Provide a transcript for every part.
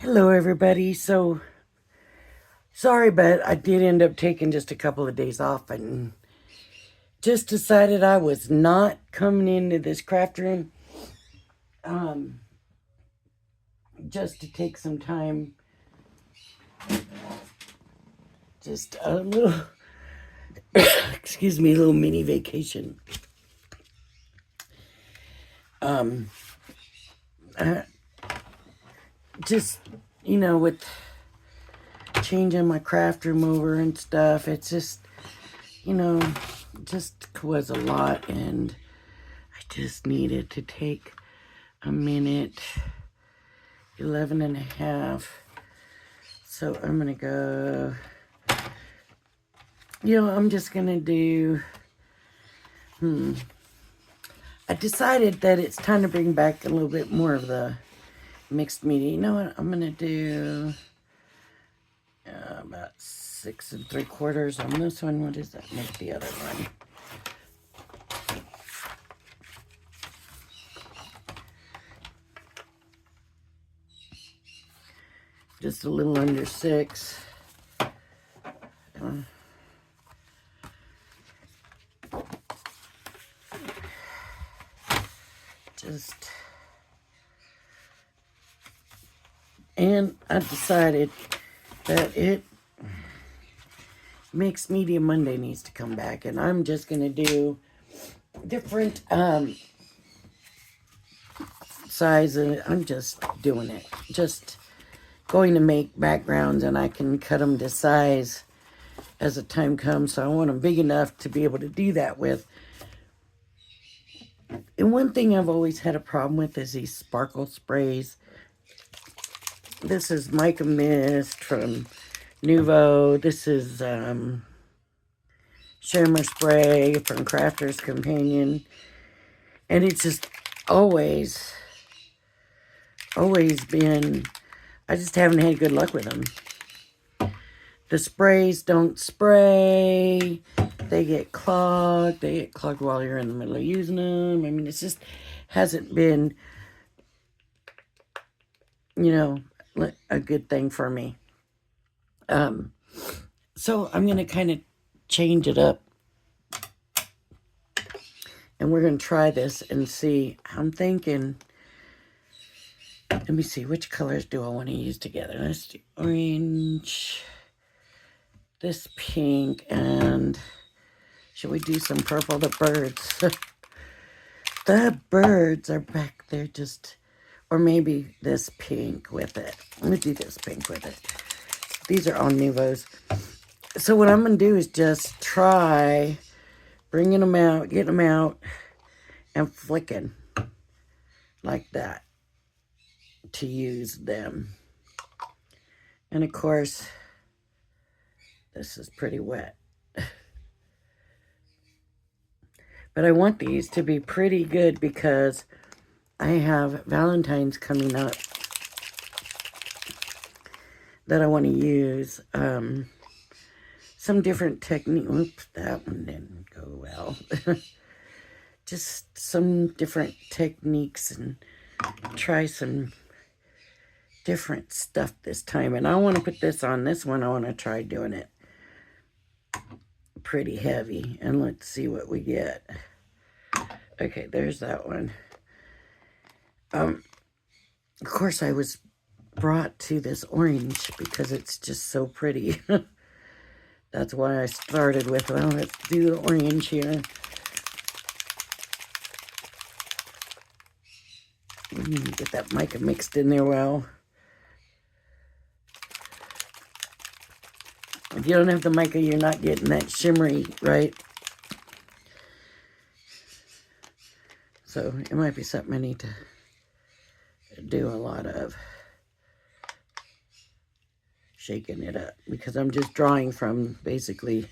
Hello, everybody. So, sorry, but I did end up taking just a couple of days off and just decided I was not coming into this craft room um, just to take some time, just a little, excuse me, a little mini vacation. Um, uh, just, with changing my craft room over and stuff, it's just, you know, just was a lot, and I just needed to take a minute. 11 and a half. So I'm gonna go, I'm just gonna do, I decided that it's time to bring back a little bit more of the mixed media. You know what, I'm gonna do about 6 3/4 on this one. What does that make the other one? Just a little under 6. Just, and I decided that mixed media Monday needs to come back, and I'm just gonna do different size, and I'm just doing it. Just going to make backgrounds, and I can cut them to size as the time comes. So I want them big enough to be able to do that with. And one thing I've always had a problem with is these sparkle sprays. This is Mica Mist from Nuvo. This is Shimmer spray from Crafter's Companion. And it's just always been, I just haven't had good luck with them. The sprays don't spray. They get clogged. They get clogged while you're in the middle of using them. I mean, it just hasn't been, a good thing for me. So I'm going to kind of change it up. And we're going to try this and see. I'm thinking, let me see, which colors do I want to use together? Let's do orange, this pink, and should we do some purple? The birds. The birds are back there just, or maybe this pink with it. Let me do this pink with it. These are all Nuvos. So what I'm going to do is just try bringing them out, getting them out, and flicking like that to use them. And of course, this is pretty wet. But I want these to be pretty good because I have Valentine's coming up that I want to use. Some different technique. Oops, that one didn't go well. Just some different techniques and try some different stuff this time. And I want to put this on this one. I want to try doing it pretty heavy, and let's see what we get. Okay, there's that one. Of course, I was brought to this orange because it's just so pretty. That's why I started with, well, let's do the orange here. Get that mica mixed in there well. If you don't have the mica, you're not getting that shimmery, right? So it might be something I need to do a lot of. Shaking it up because I'm just drawing from basically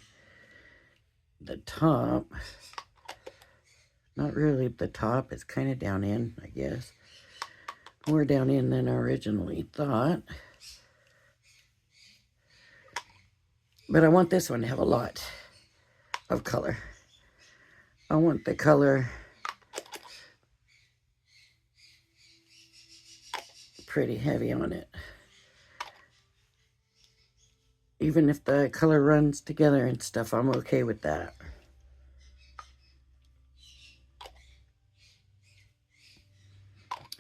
the top. Not really the top, it's kind of down in, I guess. More down in than I originally thought. But I want this one to have a lot of color. I want the color pretty heavy on it. Even if the color runs together and stuff, I'm okay with that.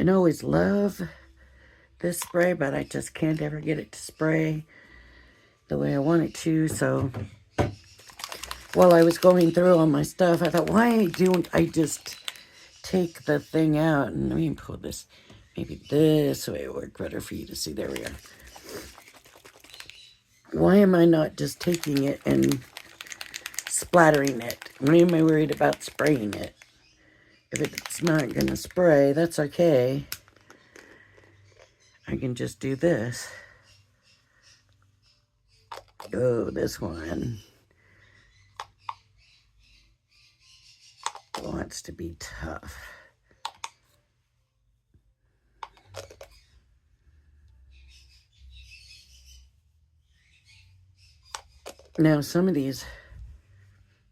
I always love this spray, but I just can't ever get it to spray the way I want it to. So while I was going through all my stuff, I thought, why don't I just take the thing out? And let me pull this. Maybe this way it work better for you to see. There we are. Why am I not just taking it and splattering it? Why am I worried about spraying it? If it's not going to spray, that's okay. I can just do this. Oh, this one wants to be tough. Now, some of these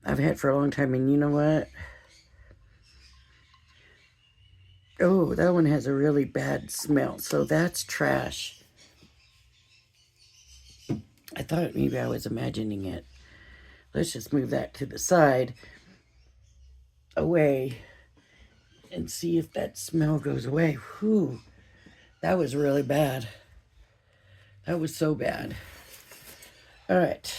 I've had for a long time, and you know what? Oh, that one has a really bad smell, so that's trash. I thought maybe I was imagining it. Let's just move that to the side, away, and see if that smell goes away. Whew, that was really bad. That was so bad. All right.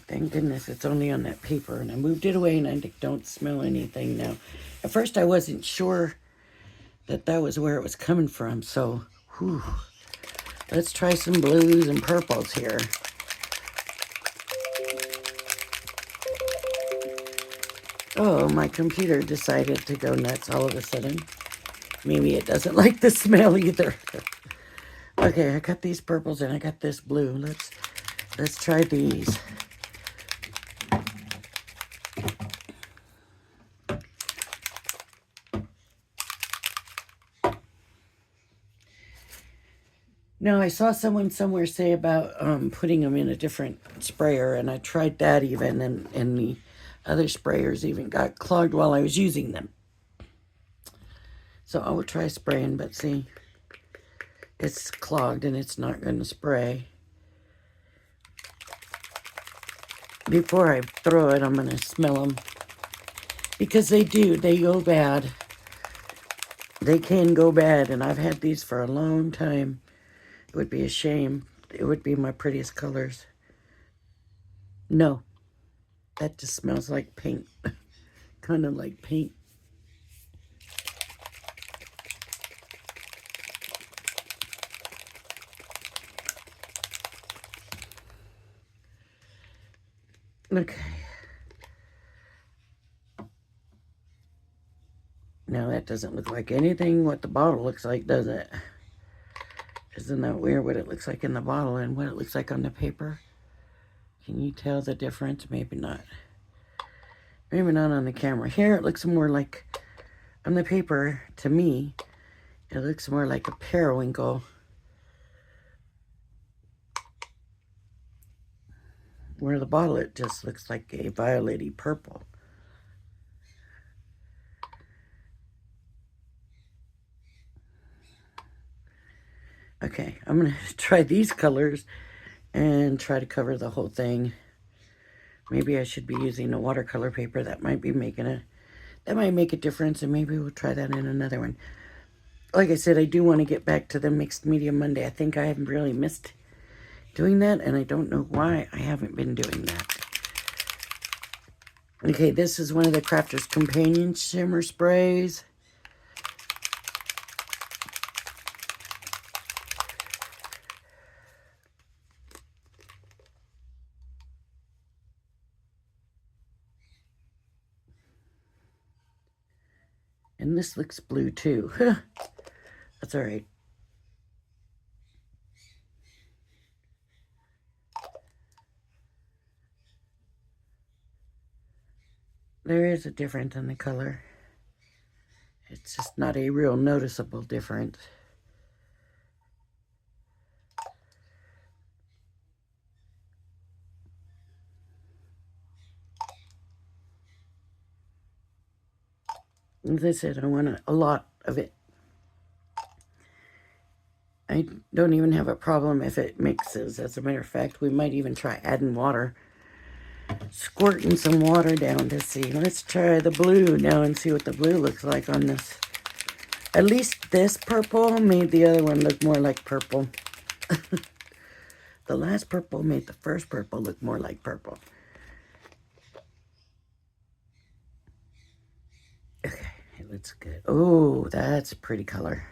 Thank goodness it's only on that paper. And I moved it away and I don't smell anything now. At first I wasn't sure that was where it was coming from. So, whew. Let's try some blues and purples here. Oh, my computer decided to go nuts all of a sudden. Maybe it doesn't like the smell either. Okay, I got these purples and I got this blue. Let's try these. Now, I saw someone somewhere say about putting them in a different sprayer, and I tried that even, and the other sprayers even got clogged while I was using them. So I will try spraying, but see, it's clogged and it's not going to spray. Before I throw it, I'm going to smell them. Because they go bad. They can go bad, and I've had these for a long time. It would be a shame. It would be my prettiest colors. No, that just smells like paint. Kind of like paint. Okay. Now that doesn't look like anything what the bottle looks like, does it? Isn't that weird what it looks like in the bottle and what it looks like on the paper? Can you tell the difference? Maybe not. Maybe not on the camera. Here it looks more like, on the paper, to me, it looks more like a periwinkle. Where the bottle, it just looks like a violet-y purple. Okay, I'm going to try these colors and try to cover the whole thing. Maybe I should be using a watercolor paper. That might make a difference, and maybe we'll try that in another one. Like I said, I do want to get back to the Mixed Media Monday. I think I haven't really missed doing that, and I don't know why I haven't been doing that. Okay, this is one of the Crafter's Companion Shimmer Sprays. And this looks blue too. That's all right. There is a difference in the color. It's just not a real noticeable difference. As I said, I want a lot of it. I don't even have a problem if it mixes. As a matter of fact, we might even try adding water. Squirting some water down to see. Let's try the blue now and see what the blue looks like on this. At least this purple made the other one look more like purple. The last purple made the first purple look more like purple. Okay, it looks good. Oh, that's a pretty color.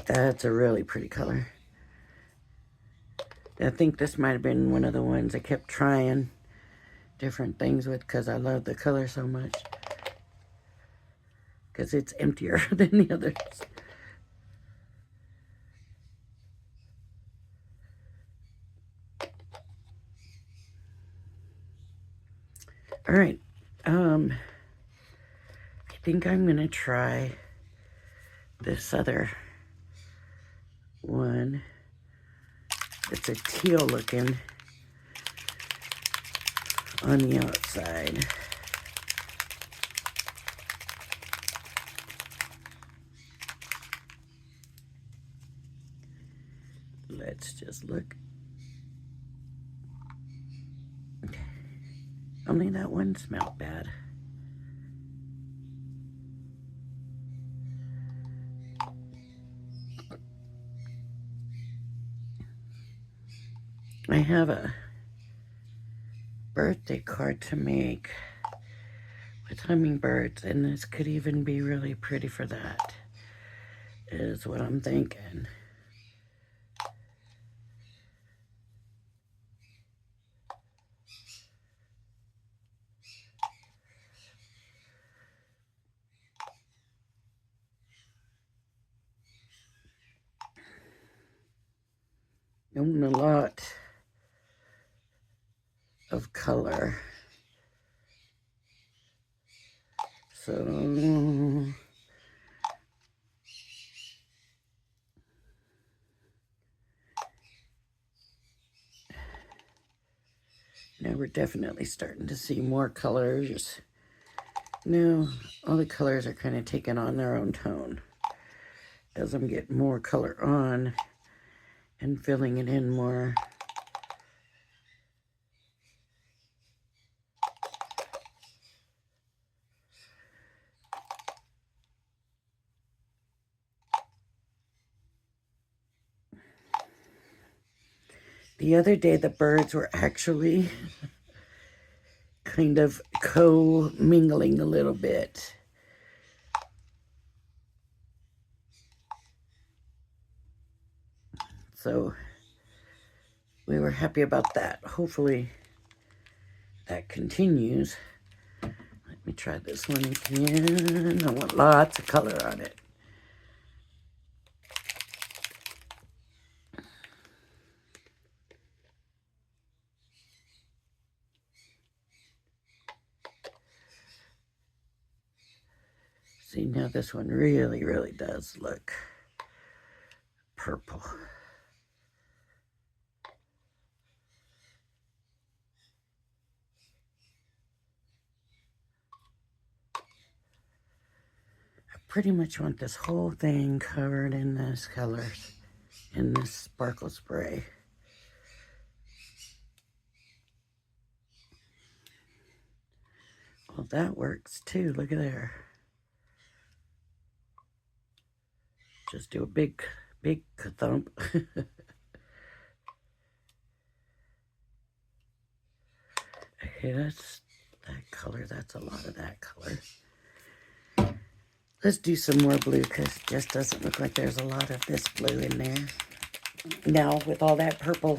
That's a really pretty color. I think this might have been one of the ones I kept trying different things with because I love the color so much. Because it's emptier than the others. All right. I think I'm going to try this other one. It's a teal looking on the outside. Let's just look. Okay. Only that one smelled bad. I have a birthday card to make with hummingbirds, and this could even be really pretty for that, is what I'm thinking. Own a lot of color. So now we're definitely starting to see more colors. Now all the colors are kind of taking on their own tone as I'm getting more color on and filling it in more. The other day the birds were actually kind of co-mingling a little bit. So we were happy about that. Hopefully that continues. Let me try this one again. I want lots of color on it. See, now this one really, really does look purple. I pretty much want this whole thing covered in this color, in this sparkle spray. Well, that works too. Look at there. Just do a big, big thump. Okay, that's that color. That's a lot of that color. Let's do some more blue because it just doesn't look like there's a lot of this blue in there. Now with all that purple.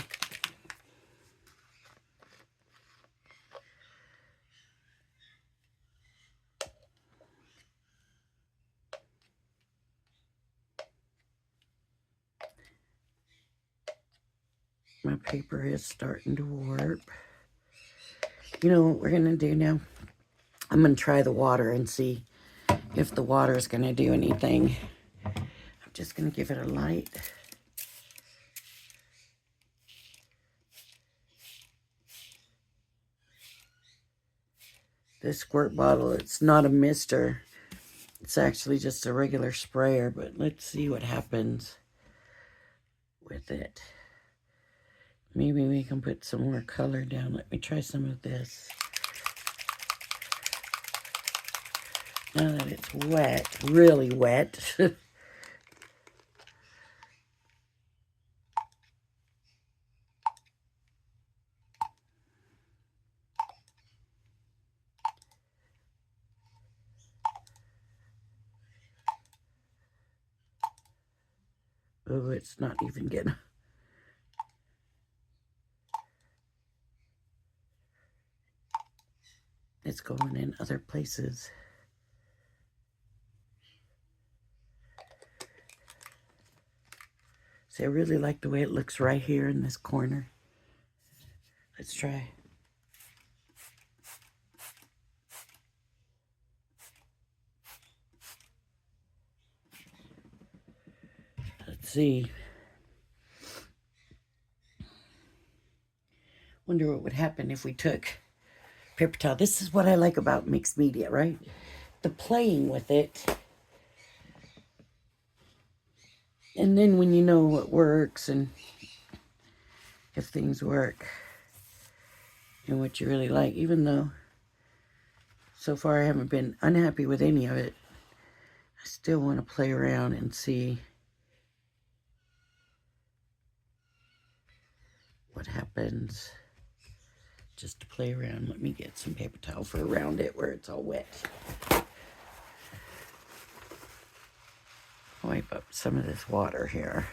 My paper is starting to warp. You know what we're going to do now? I'm going to try the water and see if the water is going to do anything. I'm just going to give it a light. this squirt bottle. It's not a mister. It's actually just a regular sprayer, but let's see what happens with it. Maybe we can put some more color down. Let me try some of this. Now that it's wet, really wet. Oh, it's not even getting... It's going in other places. See, I really like the way it looks right here in this corner. Let's try. Let's see. Wonder what would happen if we took paper towel. This is what I like about mixed media, right? The playing with it. And then when you know what works and if things work and what you really like, even though so far I haven't been unhappy with any of it, I still want to play around and see what happens. Just to play around. Let me get some paper towel for around it where it's all wet. Wipe up some of this water here.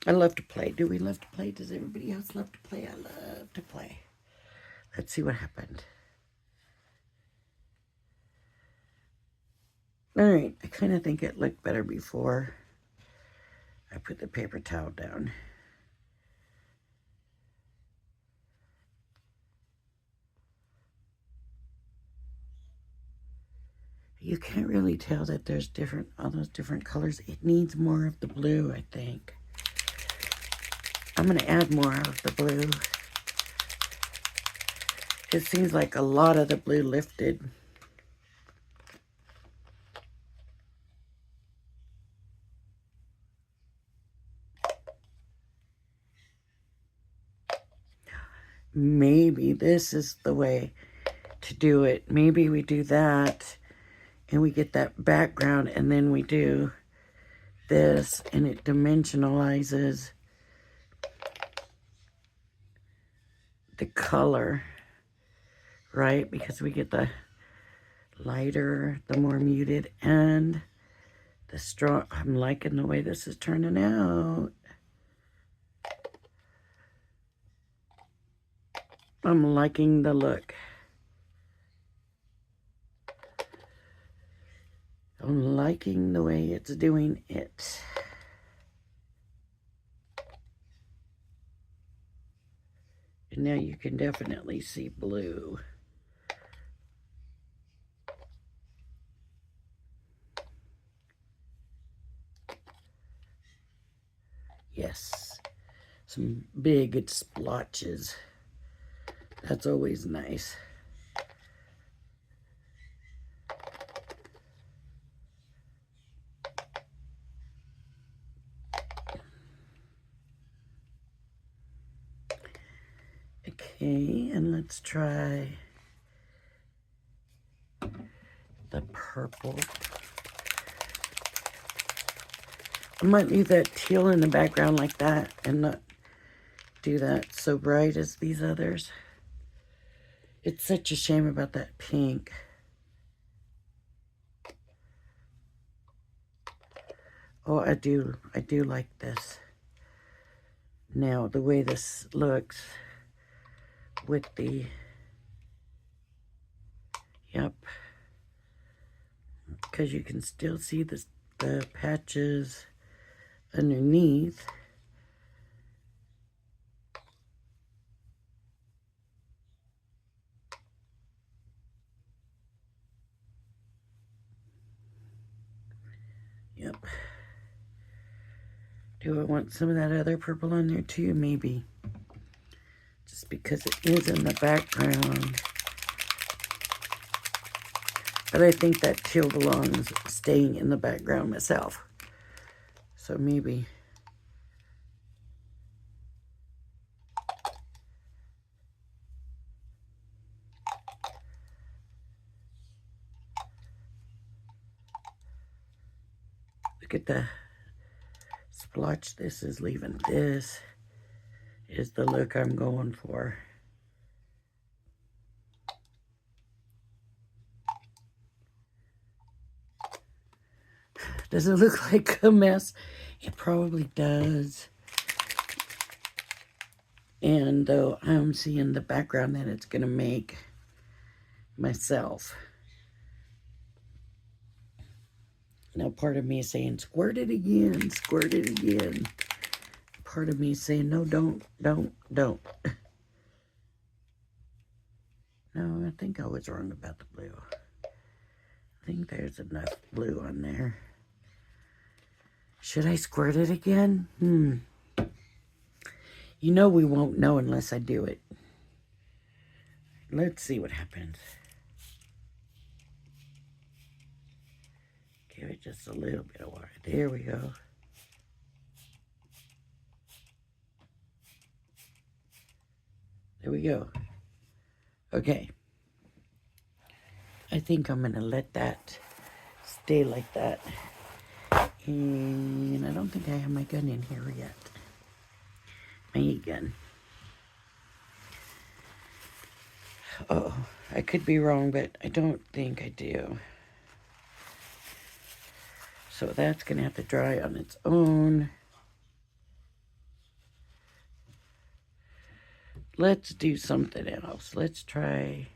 I love to play. Do we love to play? Does everybody else love to play? I love to play. Let's see what happened. Alright, I kind of think it looked better before I put the paper towel down. You can't really tell that there's all those different colors. It needs more of the blue, I think. I'm going to add more of the blue. It seems like a lot of the blue lifted. Maybe this is the way to do it. Maybe we do that and we get that background and then we do this and it dimensionalizes the color, right? Because we get the lighter, the more muted, and the strong. I'm liking the way this is turning out. I'm liking the look. I'm liking the way it's doing it. And now you can definitely see blue. Yes, some big splotches. That's always nice. Okay, and let's try the purple. I might leave that teal in the background like that and not do that so bright as these others. It's such a shame about that pink. Oh, I do like this. Now, the way this looks with the, yep, because you can still see the patches underneath. Yep. Do I want some of that other purple on there too? Maybe. Just because it is in the background. But I think that teal belongs staying in the background myself. So maybe. Look at the splotch this is leaving. This is the look I'm going for. Does it look like a mess? It probably does. And though I'm seeing the background that it's going to make myself. Now part of me is saying, squirt it again, squirt it again. Part of me is saying, no, don't. No, I think I was wrong about the blue. I think there's enough blue on there. Should I squirt it again? You know we won't know unless I do it. Let's see what happens. Give it just a little bit of water. There we go. There we go. Okay. I think I'm going to let that stay like that. And I don't think I have my gun in here yet. My heat gun. Oh, I could be wrong, but I don't think I do. So that's going to have to dry on its own. Let's do something else. Let's try...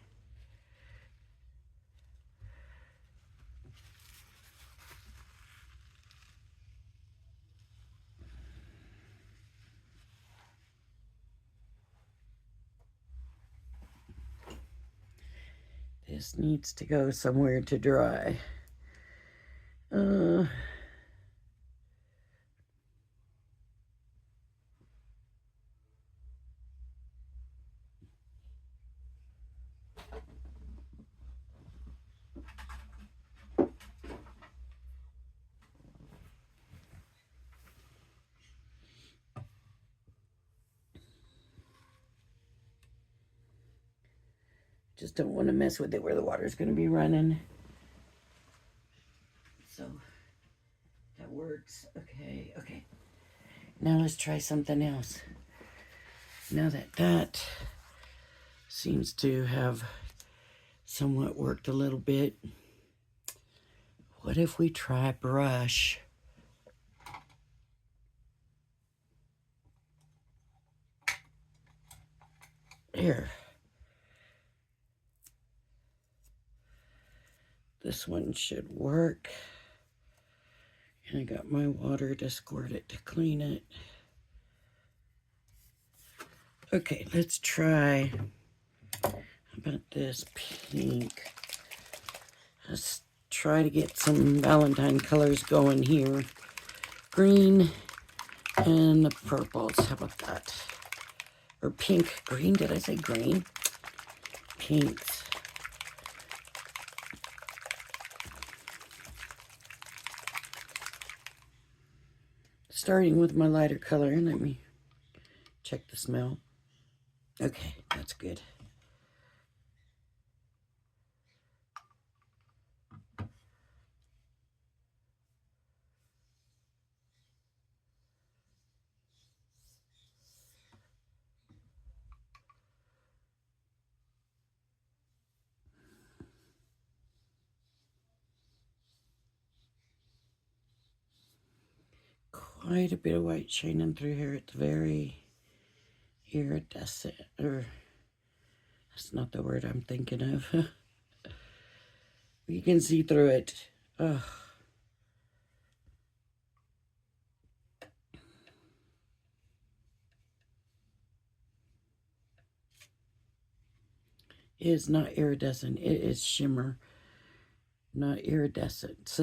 This needs to go somewhere to dry. Just don't want to mess with it where the water's going to be running. So that works. Okay. Now let's try something else. Now that that seems to have somewhat worked a little bit, what if we try brush? Here. This one should work. And I got my water to squirt it to clean it. Okay, let's try. How about this pink? Let's try to get some Valentine colors going here. Green and the purples. How about that? Or pink. Green, did I say green? Pinks. Starting with my lighter color, let me check the smell. Okay, that's good. Quite a bit of white shining through here. It's very iridescent, or that's not the word I'm thinking of. You can see through it. Ugh. It is not iridescent. It is shimmer, not iridescent.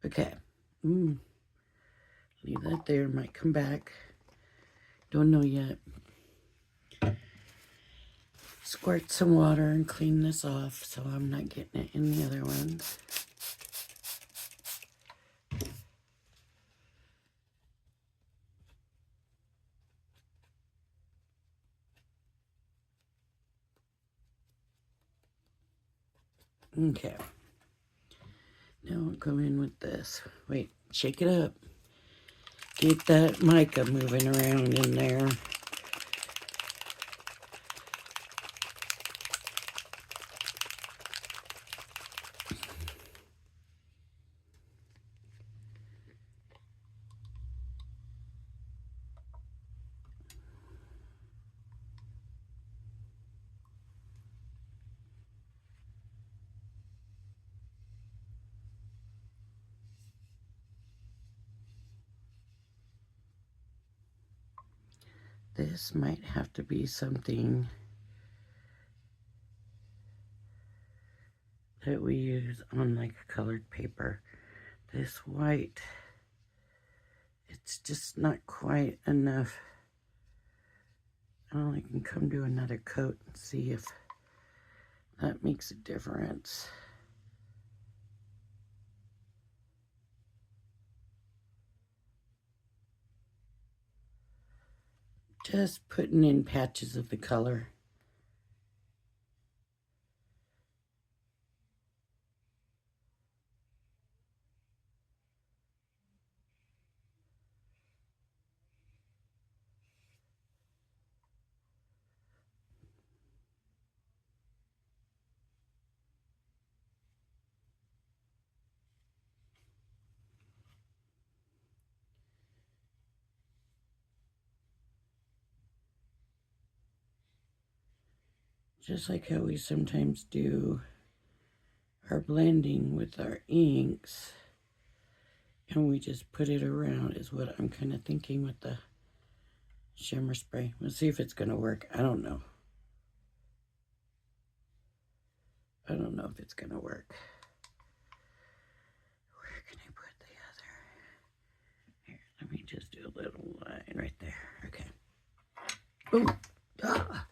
Okay. Leave that there. Might come back. Don't know yet. Squirt some water and clean this off so I'm not getting it in the other ones. Okay. Now I'll go in with this. Wait, shake it up. Get that mica moving around in there. This might have to be something that we use on like a colored paper. This white, it's just not quite enough. I can come do another coat and see if that makes a difference. Just putting in patches of the color. Just like how we sometimes do our blending with our inks. And we just put it around is what I'm kind of thinking with the shimmer spray. We'll see if it's going to work. I don't know. I don't know if it's going to work. Where can I put the other? Here, let me just do a little line right there. Okay. Oh, ah.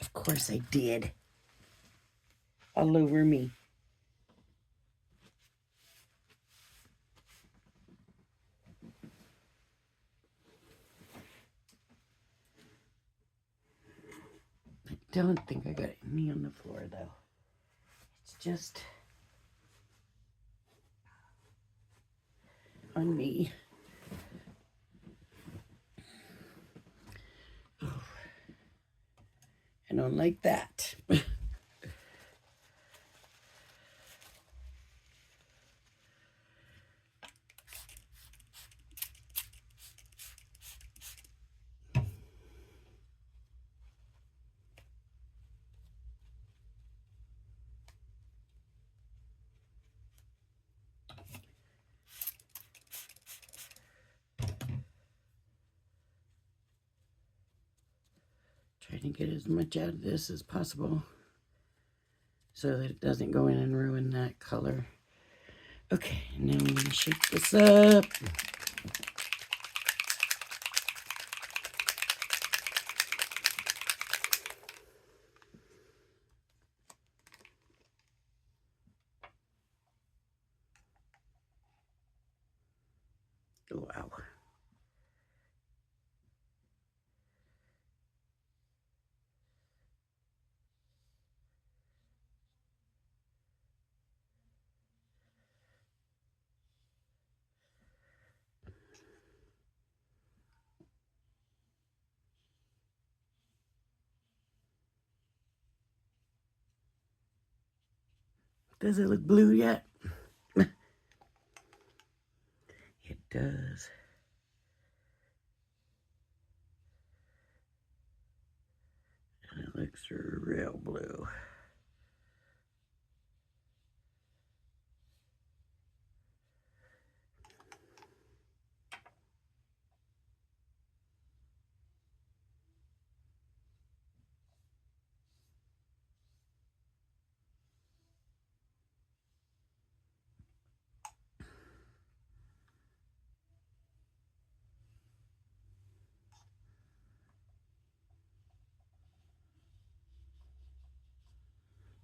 Of course I did. All over me. I don't think I got any on the floor though. It's just on me. Oh, I don't like that. Trying to get as much out of this as possible so that it doesn't go in and ruin that color. Okay, now I'm going to shake this up. Wow. Does it look blue yet? It does. And it looks real blue.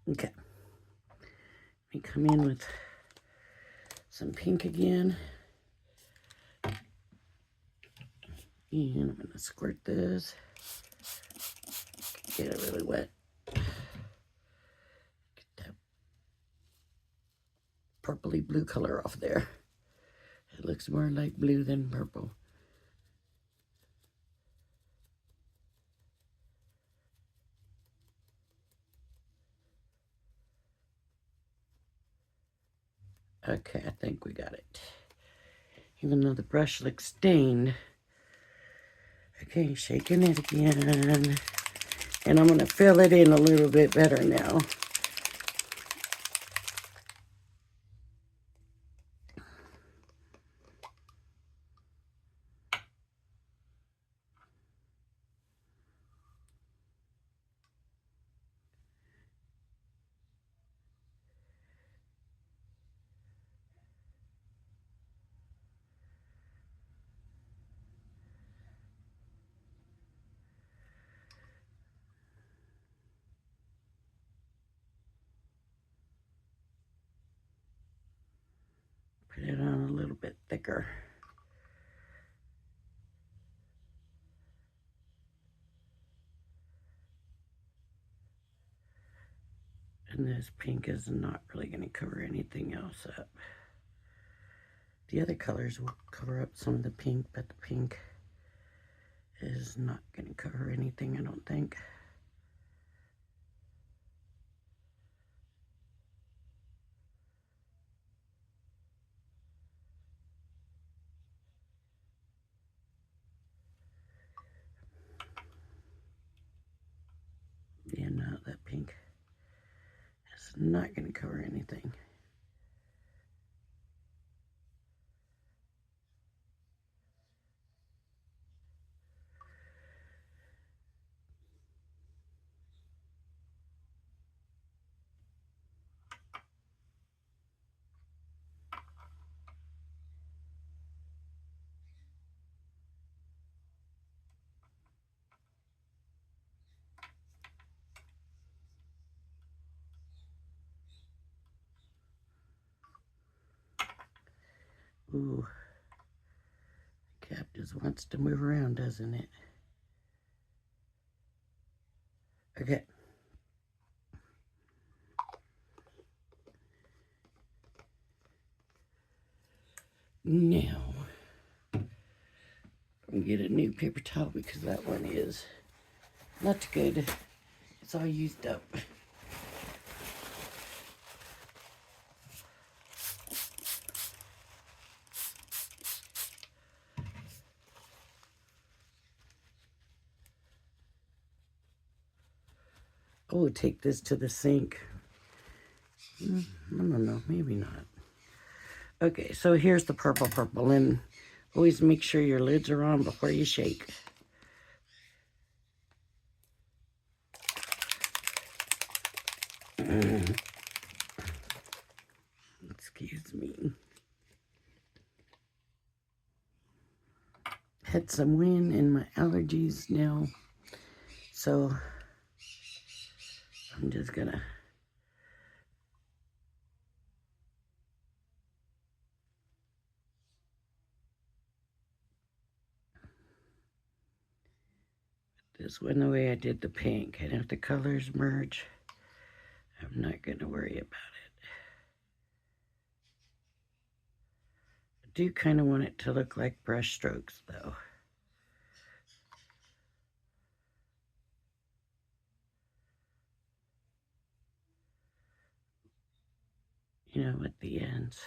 Okay. Let me come in with some pink again. And I'm going to squirt this. Get it really wet. Get that purpley blue color off there. It looks more like blue than purple. Okay, I think we got it. Even though the brush looks stained. Okay, shaking it again. And I'm going to fill it in a little bit better now. Put it on a little bit thicker. And this pink is not really going to cover anything else up. The other colors will cover up some of the pink, but the pink is not going to cover anything, I don't think. Yeah, no, that pink is not going to cover anything. Ooh, cap just wants to move around, doesn't it? Okay. Now, I'm going to get a new paper towel because that one is not good. It's all used up. Oh, take this to the sink. I don't know, maybe not. Okay, so here's the purple, and always make sure your lids are on before you shake. Excuse me. Had some wind and my allergies now, so I'm just gonna put this one the way I did the pink, and if the colors merge, I'm not gonna worry about it. I do kind of want it to look like brush strokes though. You know, at the ends.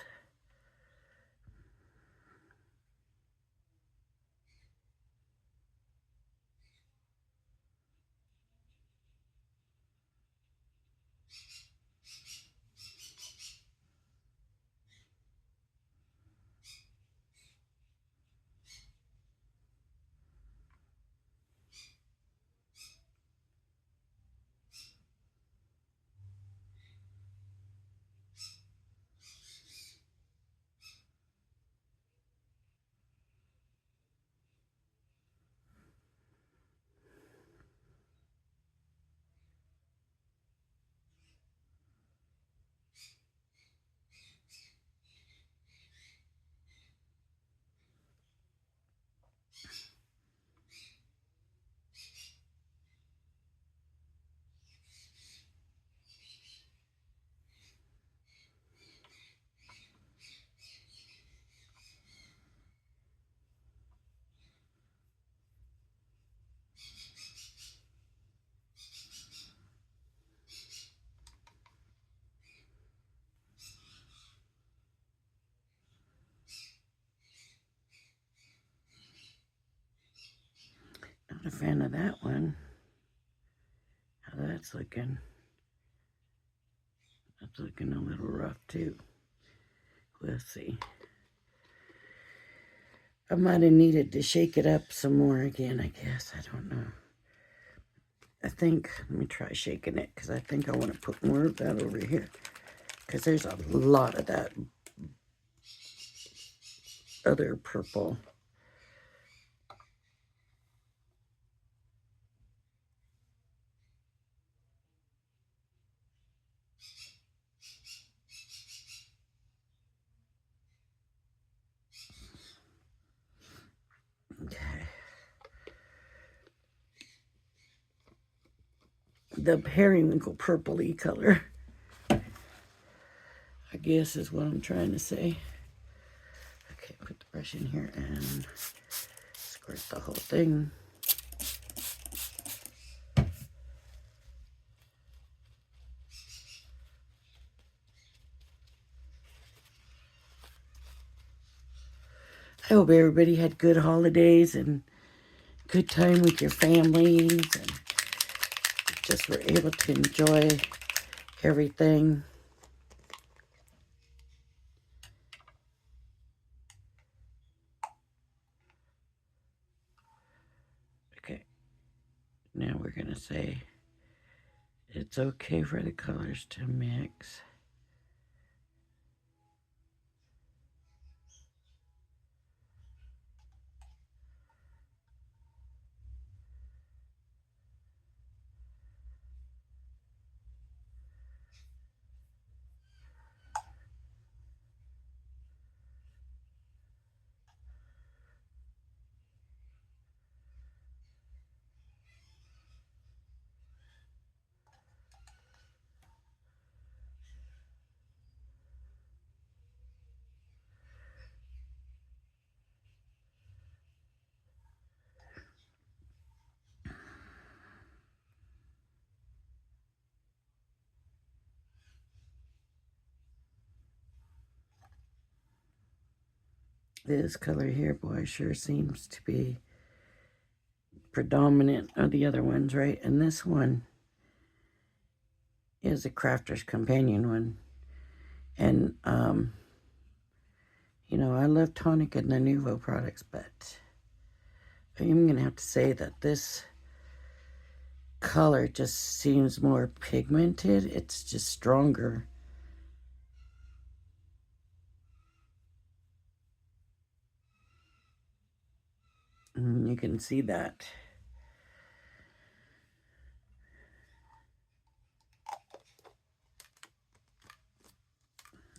a fan of that one. How that's looking. That's looking a little rough too. We'll see. I might have needed to shake it up some more again, I guess. I don't know. I think, let me try shaking it, because I think I want to put more of that over here. Because there's a lot of that other purple. Okay. The periwinkle purpley color, I guess is what I'm trying to say. Okay, put the brush in here and squirt the whole thing. I hope everybody had good holidays and good time with your families and just were able to enjoy everything. Okay, now we're going to say it's okay for the colors to mix. This color here, boy, sure seems to be predominant of the other ones, right? And this one is a Crafter's Companion one. And, you know, I love Tonic and the Nuvo products, but I'm going to have to say that this color just seems more pigmented. It's just stronger. And you can see that.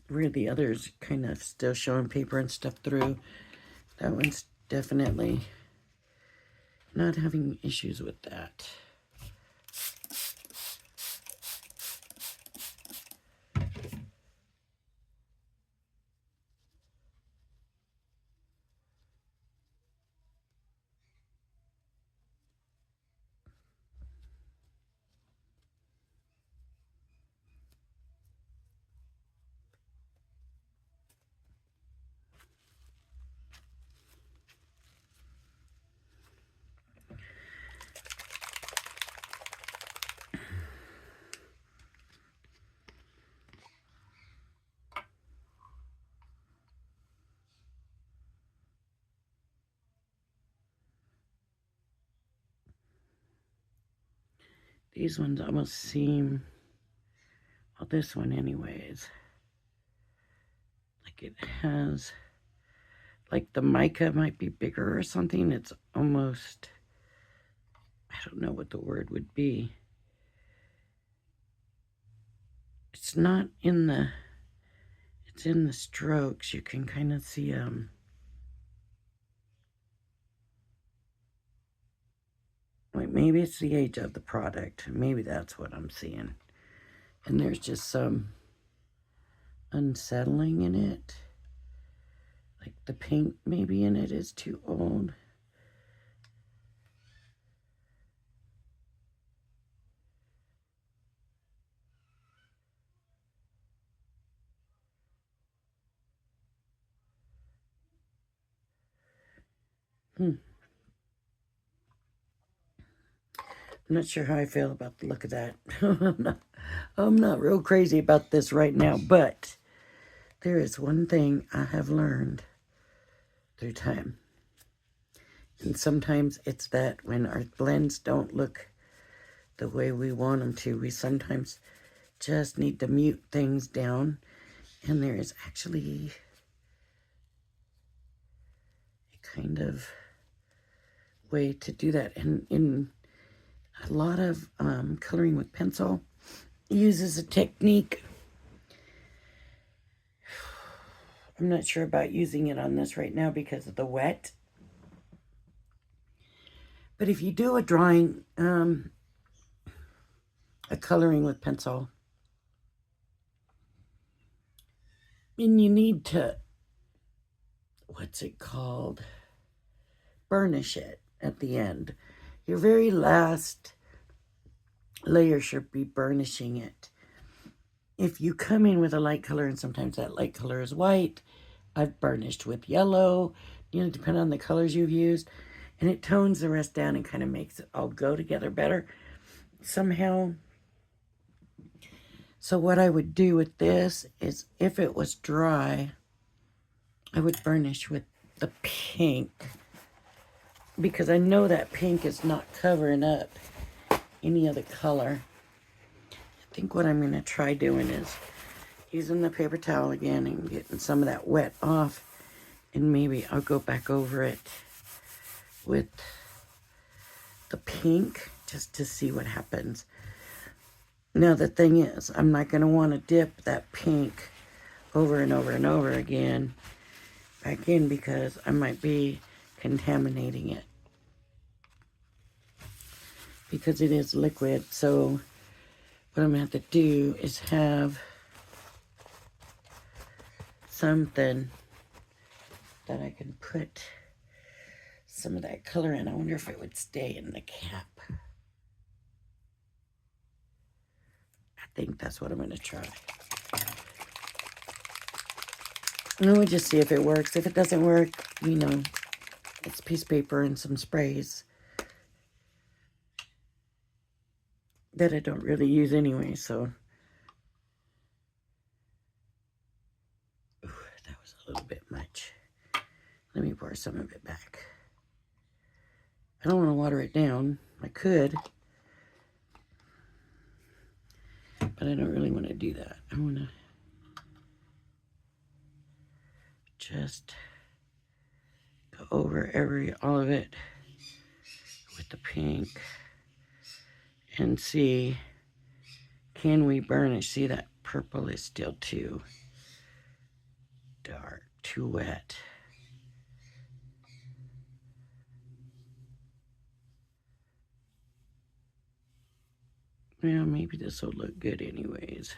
Where the others kind of still showing paper and stuff through, that one's definitely not having issues with that. These ones almost seem, well, this one anyways, like it has, like the mica might be bigger or something. It's almost, I don't know what the word would be. It's not in the, it's in the strokes. You can kind of see, like maybe it's the age of the product. Maybe that's what I'm seeing. And there's just some unsettling in it. Like the paint maybe in it is too old. I'm not sure how I feel about the look of that. I'm not real crazy about this right now, but there is one thing I have learned through time. And sometimes it's that when our blends don't look the way we want them to, we sometimes just need to mute things down. And there is actually a kind of way to do that. And in a lot of coloring with pencil uses a technique. I'm not sure about using it on this right now because of the wet. But if you do a drawing, a coloring with pencil, and you need to, what's it called? Burnish it at the end. Your very last layer should be burnishing it. If you come in with a light color, and sometimes that light color is white, I've burnished with yellow, depending on the colors you've used, and it tones the rest down and kind of makes it all go together better somehow. So what I would do with this is, if it was dry, I would burnish with the pink, because I know that pink is not covering up any other color. I think what I'm going to try doing is using the paper towel again and getting some of that wet off, and maybe I'll go back over it with the pink just to see what happens. Now the thing is, I'm not going to want to dip that pink over and over and over again back in, because I might be contaminating it, because it is liquid. So what I'm going to have to do is have something that I can put some of that color in. I wonder if it would stay in the cap. I think that's what I'm going to try. And we'll just see if it works. If it doesn't work, it's piece of paper and some sprays that I don't really use anyway, so. Ooh, that was a little bit much. Let me pour some of it back. I don't want to water it down. I could, but I don't really want to do that. I want to just go over all of it with the pink and see, can we burnish? See, that purple is still too dark, too wet. Well, maybe this will look good anyways.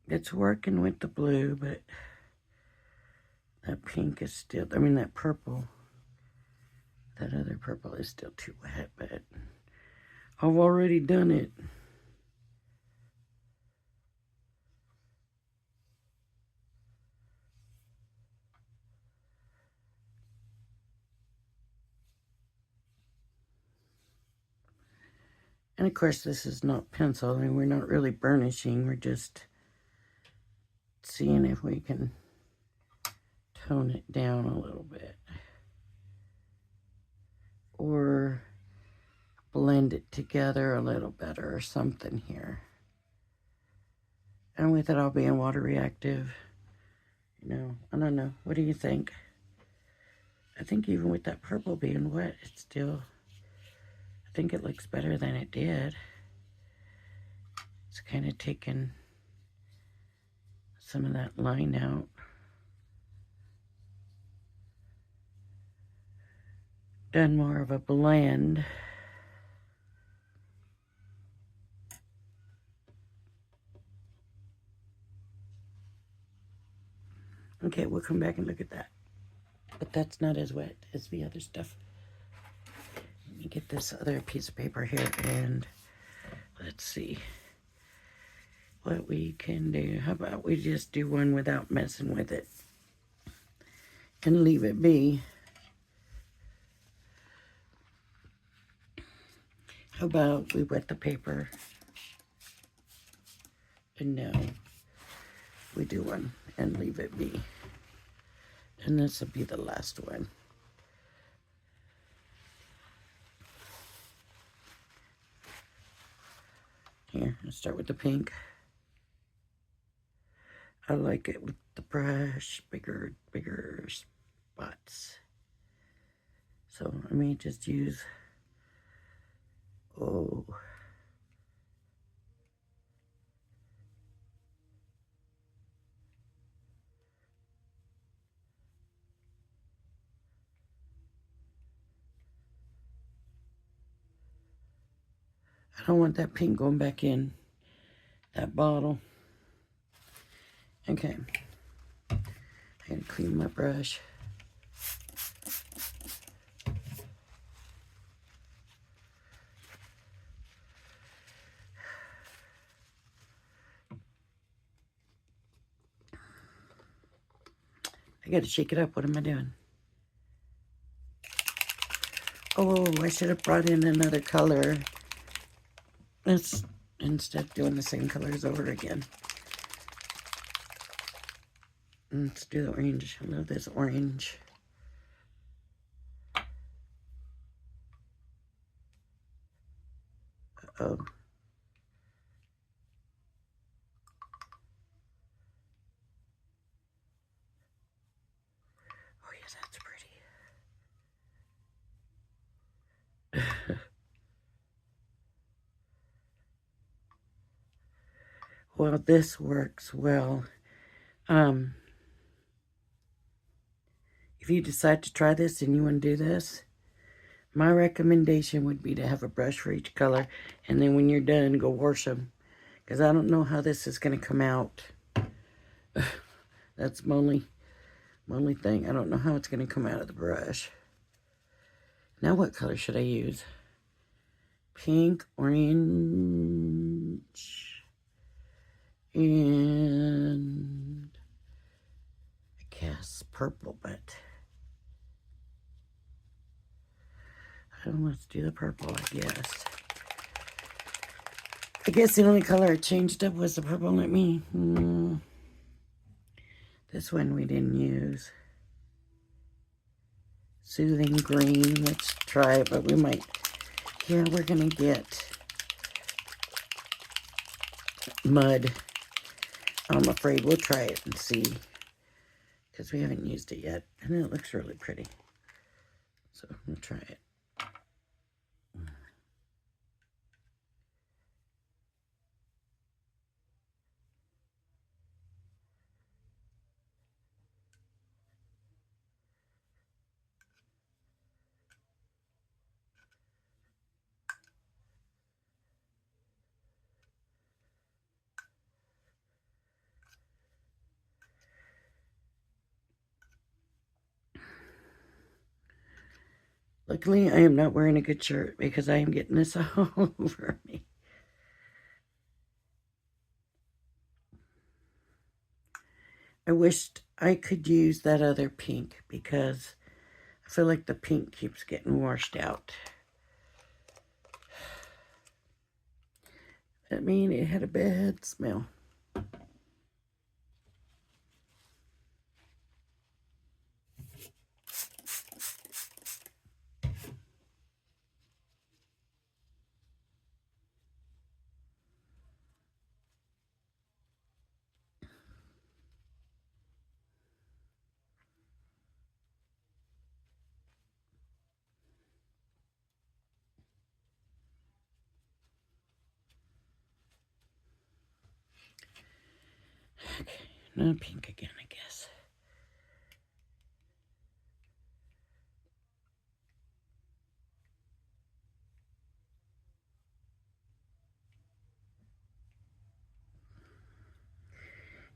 It's working with the blue, but that pink is still, that purple, that other purple is still too wet, but I've already done it. And of course, this is not pencil. We're not really burnishing. We're just seeing if we can tone it down a little bit, or blend it together a little better, or something here. And with it all being water reactive, I don't know. What do you think? I think even with that purple being wet, it's still, I think it looks better than it did. It's kind of taken some of that line out. Done more of a blend. Okay, we'll come back and look at that. But that's not as wet as the other stuff. me get this other piece of paper here and let's see what we can do. How about we just do one without messing with it and leave it be. How about we wet the paper and now we do one and leave it be. And this will be the last one. Here, I'll start with the pink. I like it with the brush, bigger spots. So I may just use, oh, I don't want that pink going back in that bottle. Okay, I gotta clean my brush. I gotta shake it up. What am I doing? Oh, I should have brought in another color. Let's, instead of doing the same colors over again. Let's do the orange. I love this orange. Uh-oh. Oh, yes, that's pretty. Well, this works well. If you decide to try this and you want to do this, my recommendation would be to have a brush for each color, and then when you're done, go wash them. Because I don't know how this is going to come out. That's my only thing. I don't know how it's going to come out of the brush. Now what color should I use? Pink, orange, and I guess purple, but let's do the purple, I guess. I guess the only color I changed up was the purple. Let me... This one we didn't use. Soothing green. Let's try it, but we might... Yeah, we're going to get mud. I'm afraid we'll try it and see. Because we haven't used it yet. And it looks really pretty. So we'll try it. Luckily, I am not wearing a good shirt because I am getting this all over me. I wished I could use that other pink because I feel like the pink keeps getting washed out. I mean, it had a bad smell. Okay, not pink again, I guess.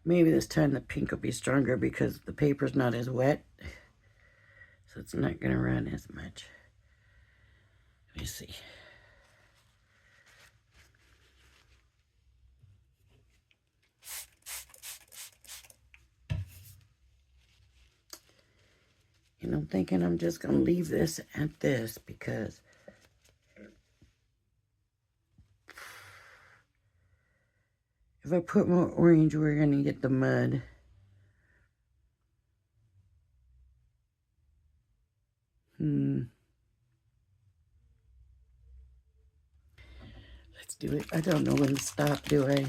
Maybe this time the pink will be stronger because the paper's not as wet. So it's not going to run as much. Let me see. And I'm thinking I'm just going to leave this at this because if I put more orange, we're going to get the mud. Let's do it. I don't know when to stop, do I?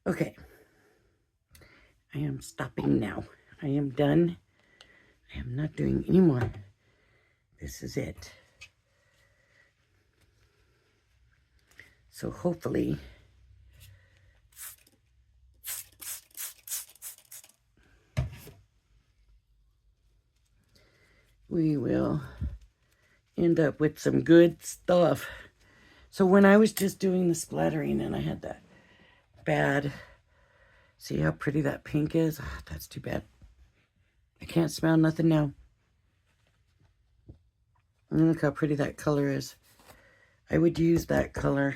Okay. I am stopping now. I am done. I am not doing any more. This is it. So hopefully we will end up with some good stuff. So when I was just doing the splattering and I had that bad, see how pretty that pink is? Oh, that's too bad. I can't smell nothing now. And look how pretty that color is. I would use that color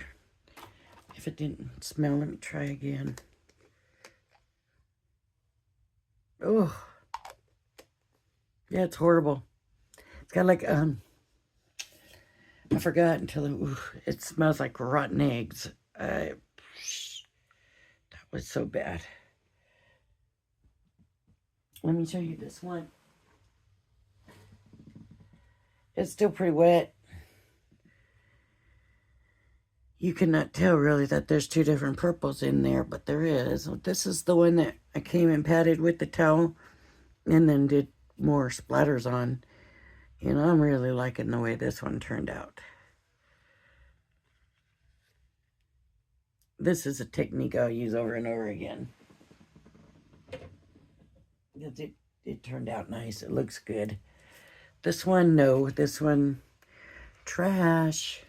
if it didn't smell. Let me try again. Oh, yeah, it's horrible. It's got like, I forgot until it smells like rotten eggs. That was so bad. Let me show you this one. It's still pretty wet. You cannot tell really that there's two different purples in there, but there is. This is the one that I came and patted with the towel and then did more splatters on. And I'm really liking the way this one turned out. This is a technique I'll use over and over again. It turned out nice. It looks good. This one, no. This one, trash.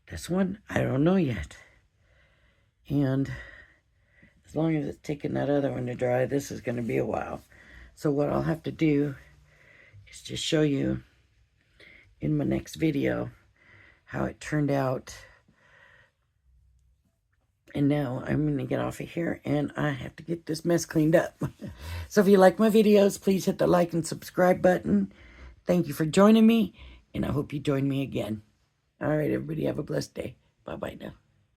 This one, I don't know yet. And as long as it's taking that other one to dry, this is going to be a while. So what I'll have to do is just show you in my next video how it turned out. And now I'm going to get off of here and I have to get this mess cleaned up. So if you like my videos, please hit the like and subscribe button. Thank you for joining me, and I hope you join me again. All right, everybody, have a blessed day. Bye-bye now.